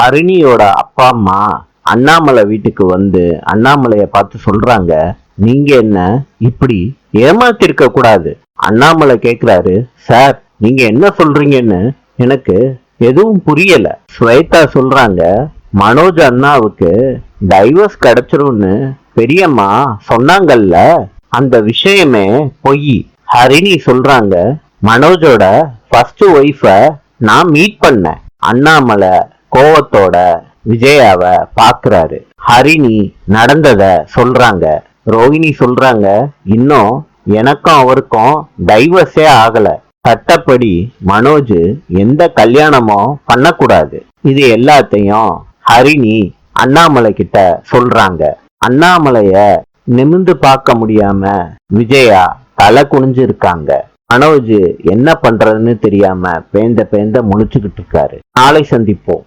அருணியோட அப்பா அம்மா அண்ணாமலை வீட்டுக்கு வந்து அண்ணாமலைய பார்த்து சொல்றாங்க, நீங்க என்ன இப்படி ஏமாத்திருக்க கூடாது. அண்ணாமலை கேக்குறாரு, சார் நீங்க என்ன சொல்றீங்கன்னு எனக்கு எதுவும் புரியல. ஸ்வேதா சொல்றாங்க, மனோஜ் அண்ணாவுக்கு டைவர்ஸ் கிடைச்சிரும்னு பெரியம்மா சொன்னாங்கல்ல, அந்த விஷயமே பொய். ஹரிணி சொல்றாங்க, மனோஜோட ஃபர்ஸ்ட் ஒய்ஃப நான் மீட் பண்ணேன். அண்ணாமலை கோவத்தோட விஜயாவ பாக்குறாரு. ஹரிணி நடந்தத சொல்றாங்க. ரோஹிணி சொல்றாங்க, இன்னும் எனக்கும் அவருக்கும் டைவர்ஸே ஆகல. சட்டப்படி மனோஜ் எந்த கல்யாணமும் பண்ணக்கூடாது. இது எல்லாத்தையும் ஹரிணி அண்ணாமலை கிட்ட சொல்றாங்க. அண்ணாமலைய நிமிந்து பார்க்க முடியாம விஜயா தலை குனிஞ்சு இருக்காங்க. மனோஜ் என்ன பண்றதுன்னு தெரியாம பேந்த பேந்த முழிச்சுக்கிட்டு இருக்காரு. நாளை சந்திப்போம்.